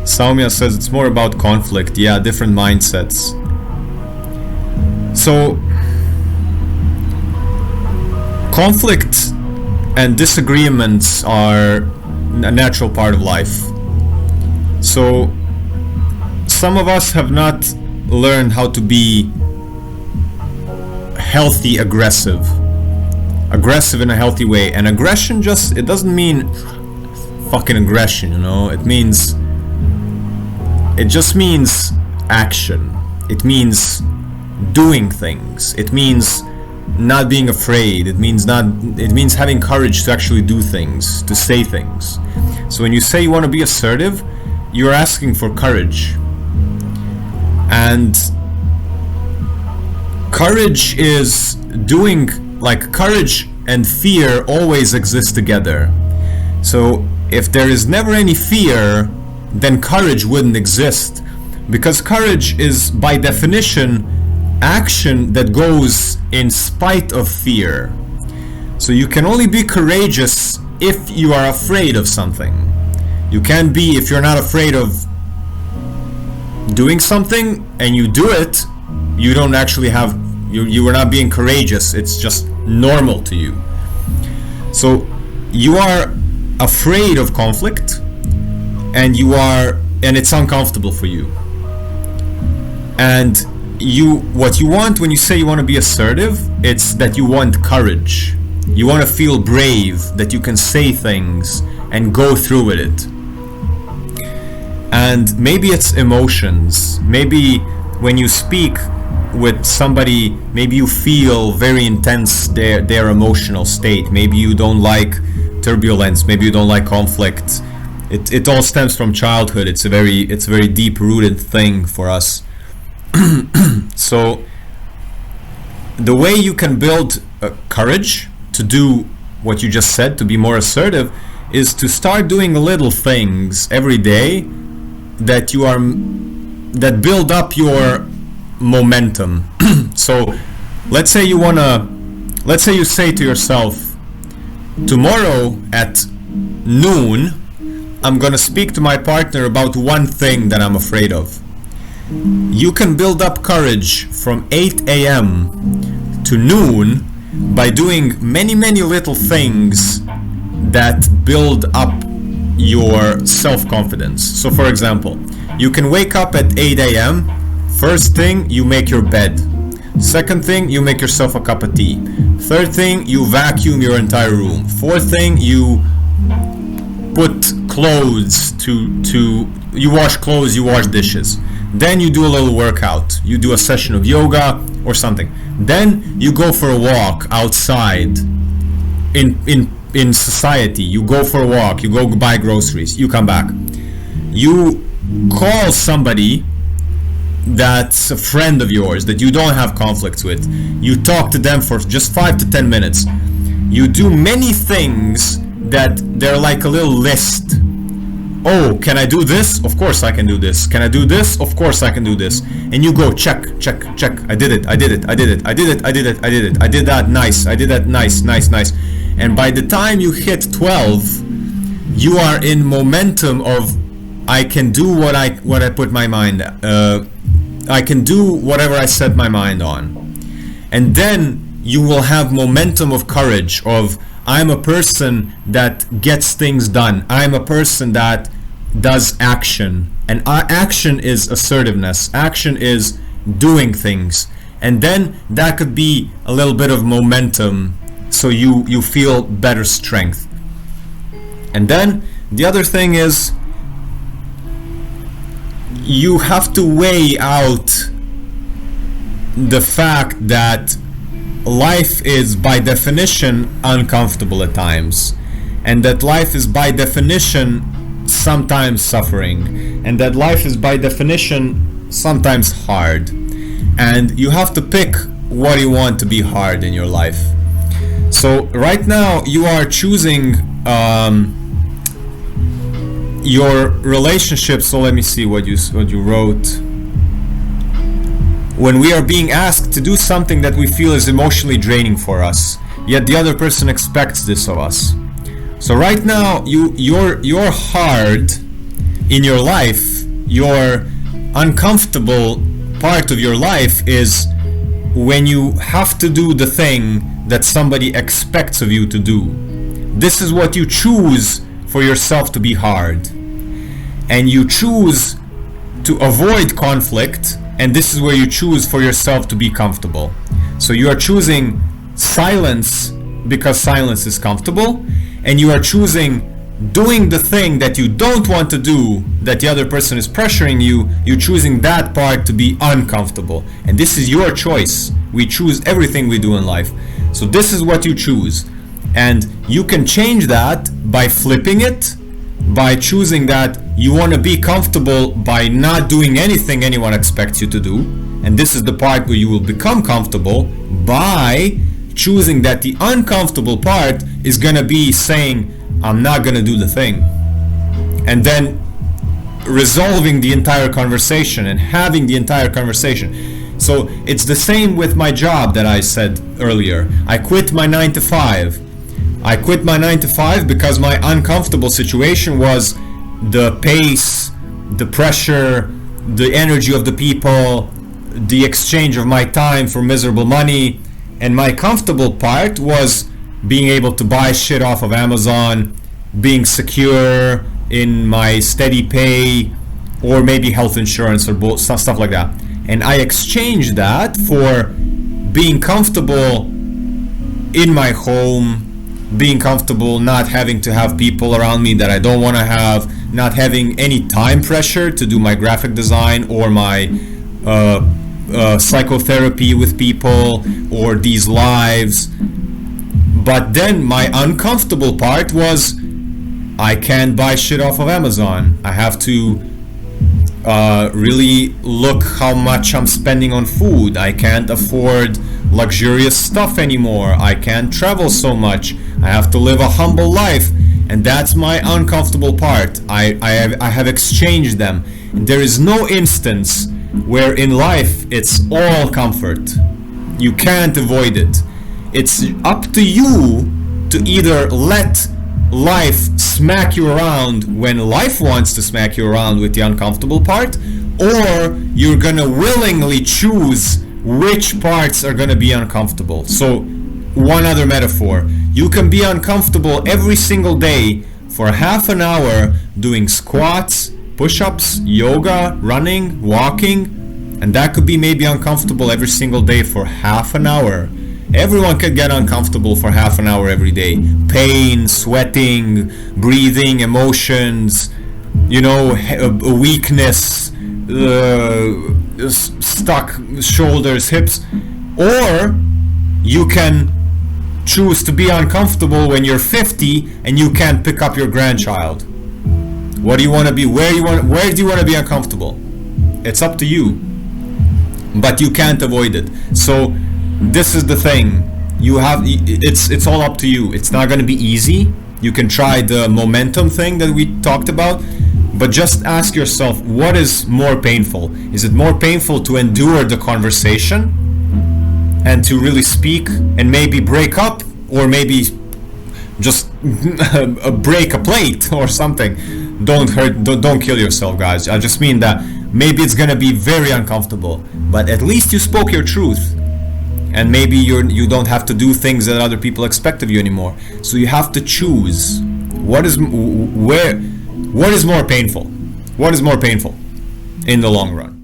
Saumya says it's more about conflict. Yeah, different mindsets. So, conflict and disagreements are a natural part of life. So, some of us have not learned how to be healthy aggressive in a healthy way. And aggression it doesn't mean fucking aggression, you know. It just means action. It means doing things. It means not being afraid. It means having courage to actually do things, to say things. So when you say you want to be assertive, you're asking for courage. And courage is doing, like, courage and fear always exist together. So if there is never any fear, then courage wouldn't exist, because courage is by definition action that goes in spite of fear. So you can only be courageous if you are afraid of something. You can't be, if you're not afraid of doing something and you do it, you don't actually have, you are not being courageous. It's just normal to you. So you are afraid of conflict, and it's uncomfortable for you. And what you want when you say you want to be assertive, it's that you want courage. You want to feel brave, that you can say things and go through with it. And maybe it's emotions. Maybe when you speak with somebody, maybe you feel very intense their emotional state. Maybe you don't like turbulence. Maybe you don't like conflict. It all stems from childhood. It's a very deep-rooted thing for us. So the way you can build courage to do what you just said, to be more assertive, is to start doing little things every day that build up your momentum. So let's say you say to yourself, tomorrow at noon I'm gonna speak to my partner about one thing that I'm afraid of. You can build up courage from 8 a.m. to noon by doing many little things that build up your self-confidence. So for example, you can wake up at 8 a.m. First thing, you make your bed. Second thing, you make yourself a cup of tea. Third thing, you vacuum your entire room. Fourth thing, you put clothes you wash clothes, you wash dishes. Then you do a little workout. You do a session of yoga or something. Then you go for a walk outside in society. You go for a walk, you go buy groceries, you come back. You call somebody that's a friend of yours that you don't have conflicts with. You talk to them for just 5 to 10 minutes. You do many things that they're like a little list. Oh, can I do this? Of course I can do this. Can I do this? Of course I can do this. And you go check. I did it. I did that. Nice. I did that. Nice. And by the time you hit 12, you are in momentum of, I can do what I put my mind. I can do whatever I set my mind on. And then you will have momentum of courage, of, I'm a person that gets things done. I'm a person that does action. And action is assertiveness. Action is doing things. And then that could be a little bit of momentum, so you feel better strength. And then the other thing is, you have to weigh out the fact that life is by definition uncomfortable at times, and that life is by definition sometimes suffering, and that life is by definition sometimes hard, and you have to pick what you want to be hard in your life. So right now you are choosing your relationship. So let me see what you wrote. When we are being asked to do something that we feel is emotionally draining for us, yet the other person expects this of us. So right now you're hard in your life, your uncomfortable part of your life is when you have to do the thing that somebody expects of you to do. This is what you choose for yourself to be hard. And you choose to avoid conflict, and this is where you choose for yourself to be comfortable. So you are choosing silence because silence is comfortable, and you are choosing doing the thing that you don't want to do, that the other person is pressuring you. You're choosing that part to be uncomfortable, and this is your choice. We choose everything we do in life. So this is what you choose, and you can change that by flipping it, by choosing that you want to be comfortable by not doing anything anyone expects you to do. And this is the part where you will become comfortable by choosing that the uncomfortable part is going to be saying, I'm not going to do the thing. And then resolving the entire conversation and having the entire conversation. So it's the same with my job that I said earlier. I quit my 9 to 5. I quit my 9 to 5 because my uncomfortable situation was the pace, the pressure, the energy of the people, the exchange of my time for miserable money. And my comfortable part was being able to buy shit off of Amazon, being secure in my steady pay, or maybe health insurance or both, stuff like that. And I exchanged that for being comfortable in my home, being comfortable not having to have people around me that I don't want to have, not having any time pressure to do my graphic design or my psychotherapy with people or these lives. But then my uncomfortable part was I can't buy shit off of Amazon. I have to really look how much I'm spending on food. I can't afford luxurious stuff anymore. I can't travel so much. I have to live a humble life. And that's my uncomfortable part. I have exchanged them. And there is no instance where in life it's all comfort. You can't avoid it. It's up to you to either let life smack you around when life wants to smack you around with the uncomfortable part, or you're gonna willingly choose which parts are gonna be uncomfortable. So one other metaphor, you can be uncomfortable every single day for half an hour doing squats, push-ups, yoga, running, walking, and that could be maybe uncomfortable every single day for half an hour. Everyone could get uncomfortable for half an hour every day. Pain, sweating, breathing, emotions, a weakness, stuck shoulders, hips. Or you can choose to be uncomfortable when you're 50 and you can't pick up your grandchild. What do you want to be? Where do you want to be uncomfortable? It's up to you. But you can't avoid it. So this is the thing. It's all up to you. It's not going to be easy. You can try the momentum thing that we talked about, but just ask yourself, what is more painful? Is it more painful to endure the conversation and to really speak and maybe break up, or maybe just break a plate or something? Don't kill yourself, guys. I just mean that maybe it's gonna be very uncomfortable, but at least you spoke your truth, and maybe you don't have to do things that other people expect of you anymore. So you have to choose what is more painful. What is more painful in the long run?